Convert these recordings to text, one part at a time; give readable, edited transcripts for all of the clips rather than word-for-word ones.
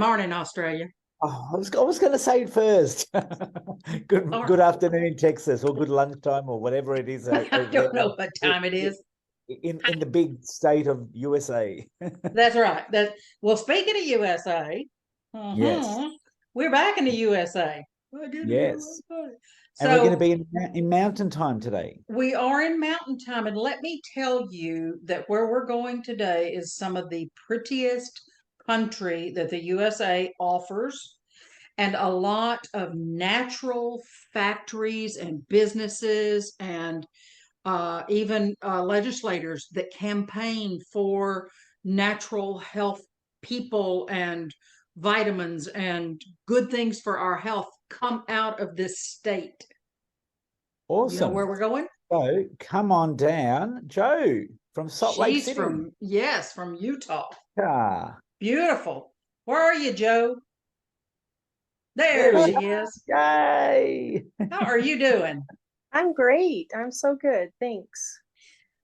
morning, Australia. Oh, I was going to say it first. Good afternoon in Texas, or good lunchtime, or whatever it is. I don't know what time it is. In the big state of USA. That's right. Well, speaking of USA, Yes, we're back in the USA. yes. And we're going to So be in mountain time today. we are in mountain time, and let me tell you that where we're going today is some of the prettiest country that the USA offers, and a lot of natural factories and businesses and even legislators that campaign for natural health people and vitamins and good things for our health come out of this state. You know where Awesome. we're going? So come on down, Joe from Salt Lake She's City. from Utah. Ah, Beautiful. Where are you, Joe? there There we she are. is. Yay! How are you doing? I'm great. I'm so good. Thanks.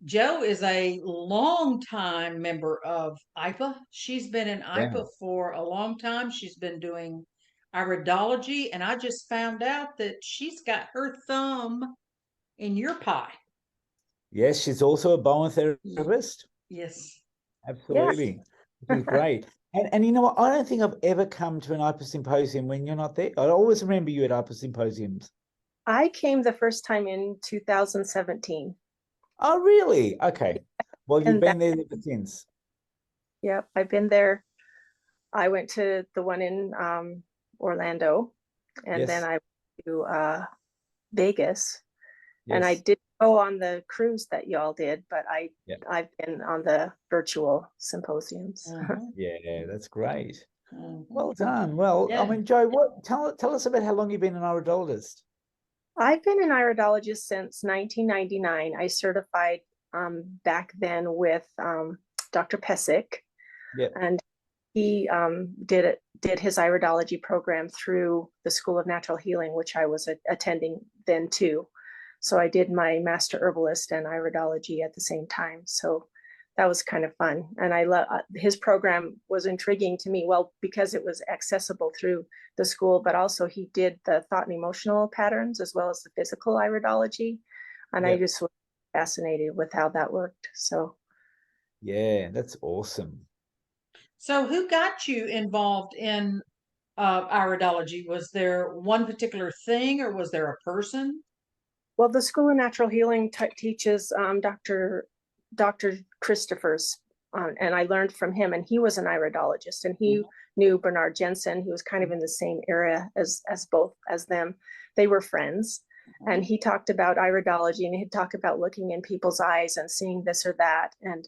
Joe is a long-time member of IIPA. She's been in Yeah. IIPA for a long time. She's been doing iridology, and I just found out that she's got her thumb in your pie. Yes, she's also a bone therapist. Yes. Absolutely. Which is great. And you know what? I don't think I've ever come to an IPA symposium when you're not there. I always remember you at IPA symposiums. I came the first time in 2017. Oh, really? Okay. Well, you've And been there ever since. Yep, I've been there. I went to the one in Orlando, and then Yes. I went to Vegas. And I Yes. did go on the cruise that y'all did, but Yeah. I've been on the virtual symposiums. Yeah, that's great. Mhm. Well done. Well, Yeah. I mean, Joe, tell us about how long you've been an iridologist. I've been an iridologist since 1999. I certified back then with Dr. Pesic, Yeah. and he did his iridology program through the School of Natural Healing, which I was attending then too. So I did my master herbalist and iridology at the same time. So that was kind of fun, and I love his program was intriguing to me. Well, because it was accessible through the school, but also he did the thought and emotional patterns as well as the physical iridology, and I just was fascinated with how that worked. So yeah, that's awesome. So who got you involved in iridology? Was there one particular thing, or was there a person? well, the School of Natural Healing teaches Dr. Christopher's, and I learned from him, and he was an iridologist, and he knew Bernard Jensen, who was kind of in the same area as both as them. They were friends, and he talked about iridology, and he'd talk about looking in people's eyes and seeing this or that, and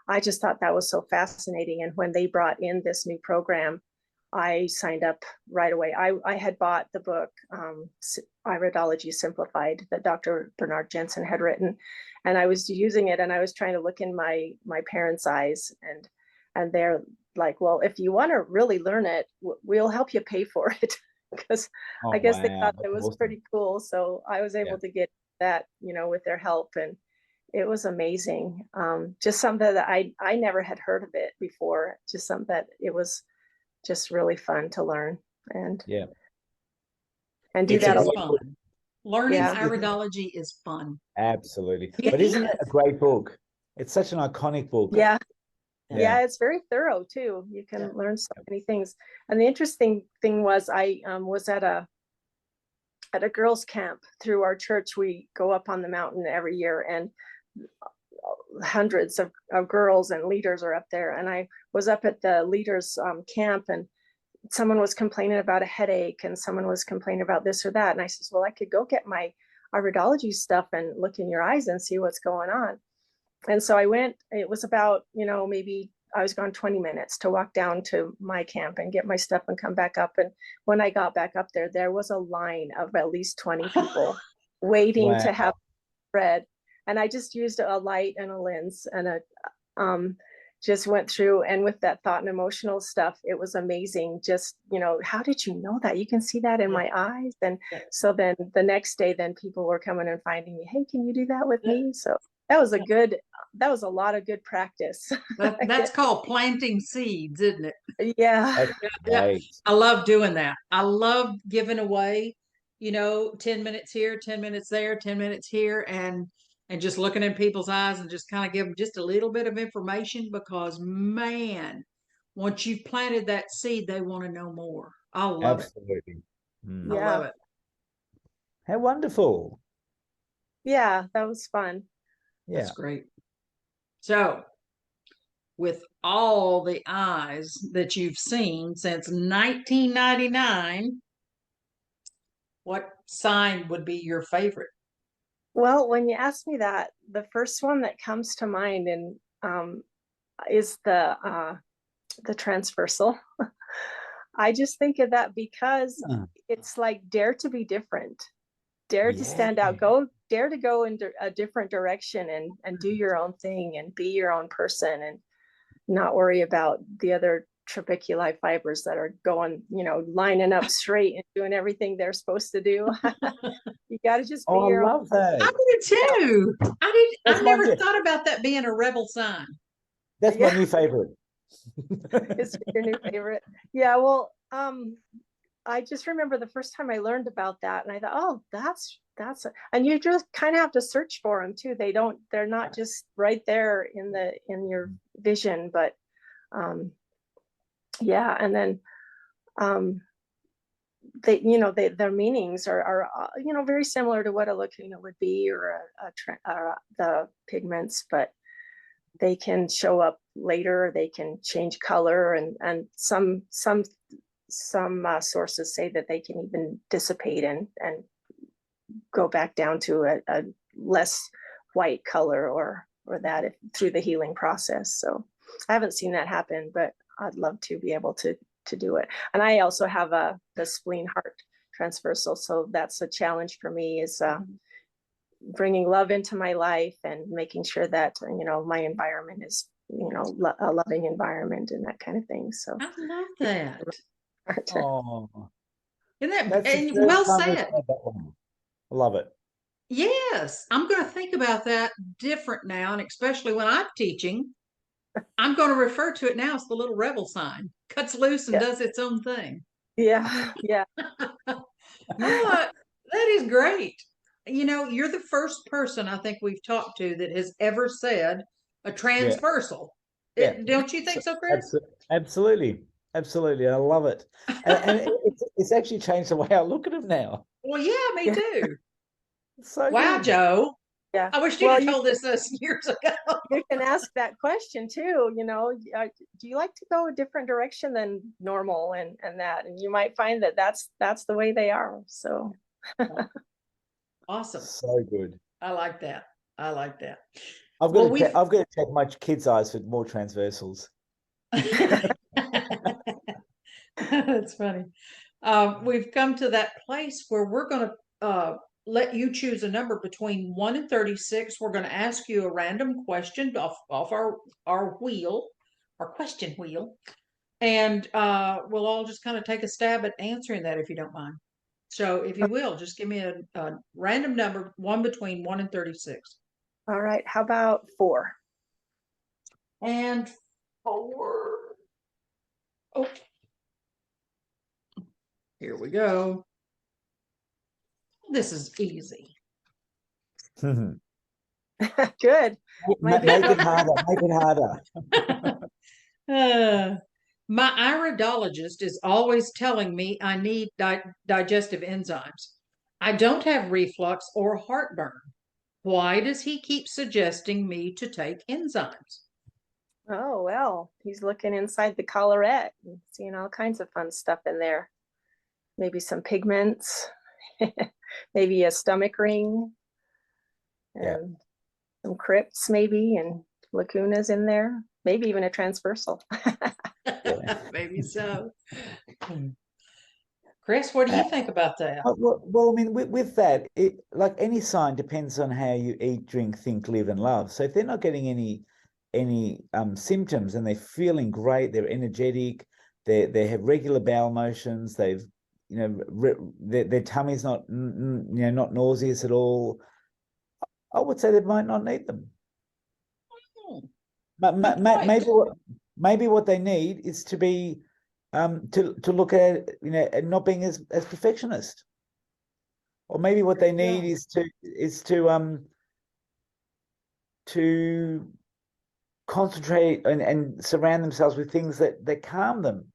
I just thought that was so fascinating. And when they brought in this new program, I signed up right away. I had bought the book, Iridology Simplified, that Dr. Bernard Jensen had written, and I was using it, and I was trying to look in my parents' eyes, and they're like, well, if you want to really learn it, we'll help you pay for it, because I guess they thought it was pretty cool. So I was able to get that, with their help, and it was amazing. Just something that I never had heard of it before. Just something that it was just really fun to learn and do that a lot. Fun. Learning iridology is fun. Absolutely. But isn't it a great book? It's such an iconic book. Yeah, it's very thorough too. You can learn so many things. And the interesting thing was I was at a girls' camp through our church. We go up on the mountain every year, and hundreds of girls and leaders are up there. And I was up at the leaders' camp, and someone was complaining about a headache, and someone was complaining about this or that. And I says, well, I could go get my iridology stuff and look in your eyes and see what's going on. And so I went. It was about, maybe I was gone 20 minutes to walk down to my camp and get my stuff and come back up. And when I got back up there, there was a line of at least 20 people waiting to have read. And I just used a light and a lens and just went through, and with that thought and emotional stuff, it was amazing. Just, how did you know that? You can see that in my eyes. And so then the next day, then people were coming and finding me, hey, can you do that with me? So that was a lot of good practice. That's called planting seeds, isn't it? Yeah. That's Yeah, great. I love doing that. I love giving away, 10 minutes here, 10 minutes there, 10 minutes here, and just looking in people's eyes and just kind of give them just a little bit of information because man, once you've planted that seed, they want to know more. I love it. Absolutely. I Mm. Yeah. love it. How wonderful. Yeah, that was fun. Yeah. That's great. So, with all the eyes that you've seen since 1999, what sign would be your favorite? Well, when you ask me that, the first one that comes to mind is the transversal. I just think of that because it's like dare to be different, dare to stand out, dare to go in a different direction and do your own thing and be your own person and not worry about the other trabeculi fibers that are going, lining up straight and doing everything they're supposed to do. You got to just be Oh, I your own. love that. I did too. That's I my never new- thought about that being a rebel sign. That's my Yeah. new favorite. It's your new favorite. Yeah, well, I just remember the first time I learned about that, and I thought, oh, and you just kind of have to search for them too. They're not just right there in your vision, but yeah, and then their meanings are very similar to what a lacuna would be or the pigments, but they can show up later. They can change color, and some sources say that they can even dissipate and go back down to a less white color or that through the healing process. So I haven't seen that happen, but I'd love to be able to do it. And I also have the spleen heart transversal, so that's a challenge for me, is bringing love into my life and making sure that my environment is a loving environment and that kind of thing. So I love that. Oh, Isn't that that's the and first well time we've said? had that one. I love it. Yes, I'm going to think about that different now, and especially when I'm teaching, I'm going to refer to it now as the little rebel sign. Cuts loose and Yeah. does its own thing. Yeah. Oh, that is great. You're the first person I think we've talked to that has ever said a transversal. Yeah. Don't you think so, Chris? Absolutely. Absolutely. I love it. And it's actually changed the way I look at them now. Well, yeah, me too. It's so Wow, good. Joe. Yeah. I wish you'd have told us years ago. You can ask that question too, do you like to go a different direction than normal and that, and you might find that that's the way they are. So Awesome. So good. I like that. I like that. I've got to check my kids' eyes for more transversals. That's funny. We've come to that place where we're going to let you choose a number between 1 and 36. We're going to ask you a random question off our wheel, our question wheel, and we'll all just kind of take a stab at answering that if you don't mind. So, if you will, just give me a random number, one between 1 and 36. all right, how about 4? And 4. Okay. Here we go. This is easy. Good. Make it harder. Make it harder. My iridologist is always telling me I need digestive enzymes. I don't have reflux or heartburn. Why does he keep suggesting me to take enzymes? Oh, well, he's looking inside the collarette and seeing all kinds of fun stuff in there. Maybe some pigments, maybe a stomach ring, and some crypts maybe, and lacunas in there, maybe even a transversal. Maybe so. Chris, what do you think about that? Well, I mean, with that, like any sign depends on how you eat, drink, think, live, and love. So if they're not getting any symptoms and they're feeling great, they're energetic, they have regular bowel motions, they've their tummy's not not nauseous at all, I would say they might not need them. Oh, Maybe point. maybe what they need is to be to look at, you know, and not being as perfectionist. Or maybe what they need Yeah. is to concentrate and surround themselves with things that calm them.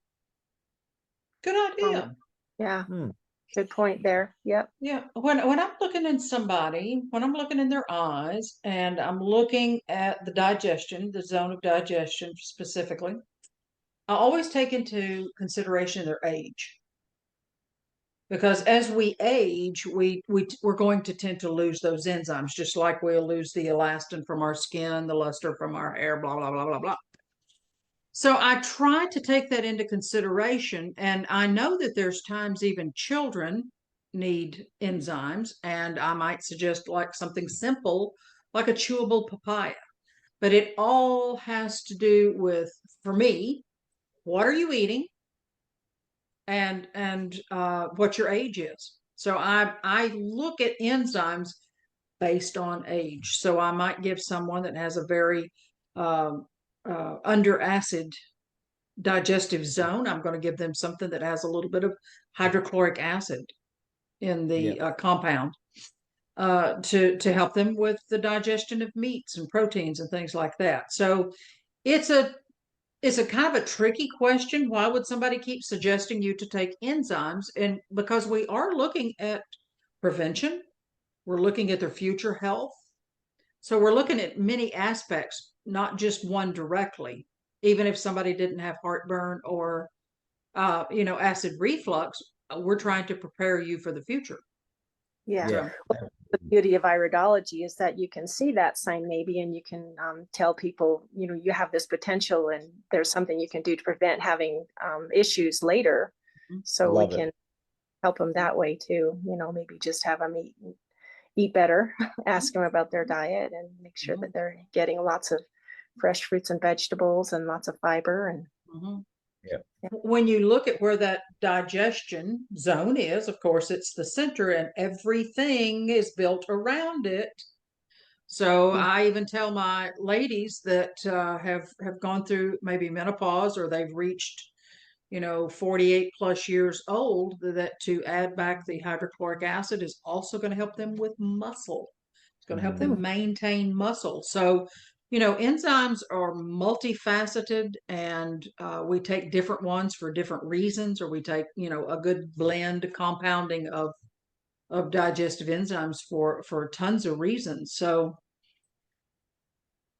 Good idea. Yeah, Hmm. good point there. Yep. Yeah, when I'm looking in somebody, when I'm looking in their eyes, and I'm looking at the digestion, the zone of digestion specifically, I always take into consideration their age. Because as we age, we're going to tend to lose those enzymes, just like we'll lose the elastin from our skin, the luster from our hair, blah, blah, blah, blah, blah. So I try to take that into consideration. And I know that there's times even children need enzymes, and I might suggest like something simple, like a chewable papaya. But it all has to do with, for me, what are you eating, and what your age is. So I look at enzymes based on age. So I might give someone that has a very um, under acid digestive zone. I'm going to give them something that has a little bit of hydrochloric acid in Yeah. the compound to help them with the digestion of meats and proteins and things like that. So it's a it's a kind of a tricky question. Why would somebody keep suggesting you to take enzymes? And because we are looking at prevention, we're looking at their future health. So we're looking at many aspects, not just one directly. Even if somebody didn't have heartburn or acid reflux, we're trying to prepare you for the future. Yeah. Yeah. So, The beauty of iridology is that you can see that sign maybe, and you can tell people, you know, you have this potential and there's something you can do to prevent having issues later. So we Love it. can help them that way too. You know, maybe just have them eat better, ask them about their diet, and make sure that they're getting lots of fresh fruits and vegetables and lots of fiber. And mhm. Yeah. When you look at where that digestion zone is, of course, it's the center and everything is built around it. So I even tell my ladies that have gone through maybe menopause or they've reached, 48 plus years old, that to add back the hydrochloric acid is also going to help them with muscle. It's going to help them maintain muscle. So, enzymes are multifaceted, and we take different ones for different reasons, or we take, a good blend compounding of digestive enzymes for tons of reasons. So,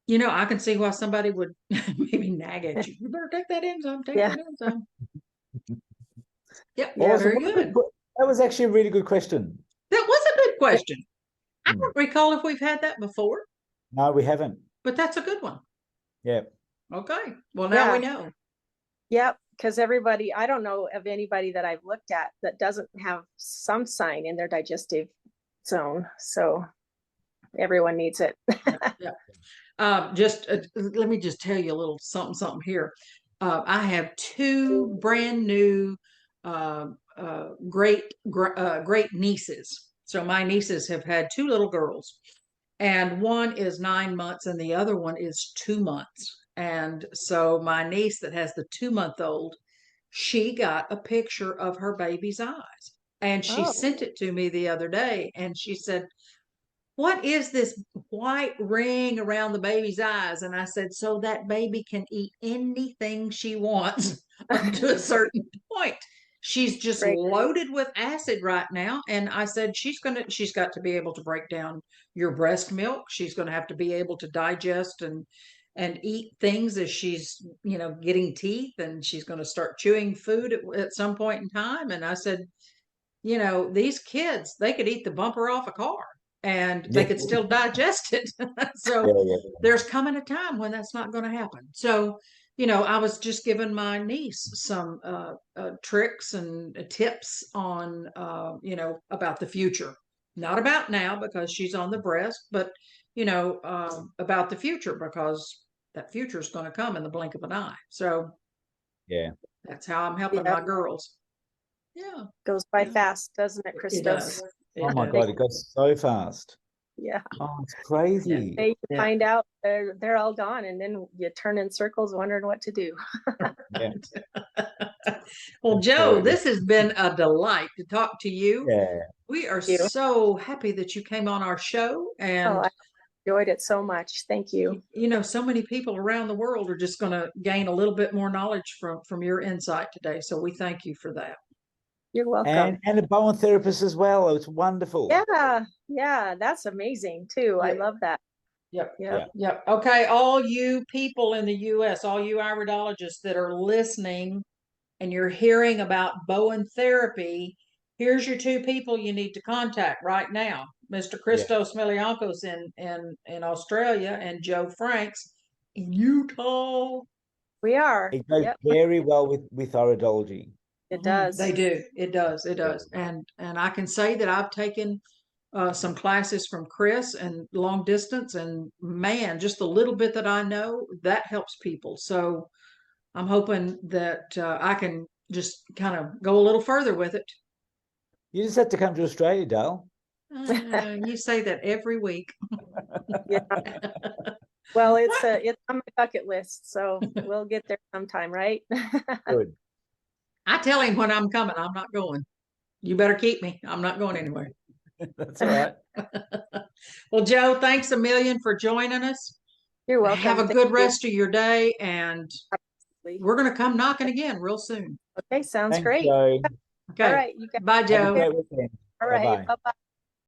I can see why somebody would maybe nag at you. You better take that enzyme, take yeah, that enzyme. Yep, yeah, Awesome. very good. That was actually a really good question. That was a good question. I Hmm. don't recall if we've had that before, No, we haven't. but that's a good one. Yeah. Okay. Well, now we yeah, know. yeah. Because everybody, I don't know of anybody that I've looked at that doesn't have some sign in their digestive zone. So everyone needs it. Yeah. Just let me just tell you a little something here. I have two brand new great nieces. So my nieces have had two little girls, and one is 9 months and the other one is 2 months. And so my niece that has the 2-month-old, she got a picture of her baby's eyes, and she Oh, sent it to me the other day, and she said, what is this white ring around the baby's eyes? And I said, so that baby can eat anything she wants up to a certain point. She's just great. loaded with acid right now. And I said, she's got to be able to break down your breast milk. She's going to have to be able to digest and eat things as she's, getting teeth, and she's going to start chewing food at some point in time. And I said, these kids, they could eat the bumper off a car and they Yeah. could still digest it. So Yeah. there's coming a time when that's not going to happen. So, I was just giving my niece some tricks and tips on, about the future. Not about now because she's on the breast, but, about the future because that future is going to come in the blink of an eye. So Yeah. that's how I'm helping Yeah, my girls. Yeah. goes by fast, doesn't it, It Christos? does. Oh It my does. God, it goes so fast. Yeah. Oh, it's crazy. They Yeah. find out they're all gone, and then you turn in circles wondering what to do. Yeah. Well, Joe, Absolutely. this has been a delight to talk to you. Yeah. We are You. so happy that you came on our show. Oh, And, I enjoyed it so much. Thank you. you know, so many people around the world are just going to gain a little bit more knowledge from your insight today. So we thank you for that. You're welcome. And a Bowen therapist as well. It's wonderful. Yeah, yeah, that's amazing too. I Yeah. love that. Yep. Yeah. Yep. Okay. All you people in the US, all you iridologists that are listening and you're hearing about Bowen therapy, here's your two people you need to contact right now. Mr. Yeah. Christos Meliankos in Australia and Joe Franks in Utah. We are. It goes Yep, very well with iridology. it does. They do. It does. It Yeah. does. And I can say that I've taken some classes from Chris and long distance, and man, just a little bit that I know that helps people. So I'm hoping that I can just kind of go a little further with it. You just have to come to Australia, Dale. You say that every week. Yeah. Well, it's on my bucket list, so we'll get there sometime, right? Good. I tell him when I'm coming, I'm not going. You better keep me. I'm not going anywhere. That's all right. Well, Joe, thanks a million for joining us. You're welcome. Have a Thank good you. rest of your day, and we're going to come knocking again real soon. Okay, sounds Thanks, great. Joe. Okay. All right, you guys. Bye, Have a Joe. great weekend. All right, Bye-bye. bye-bye.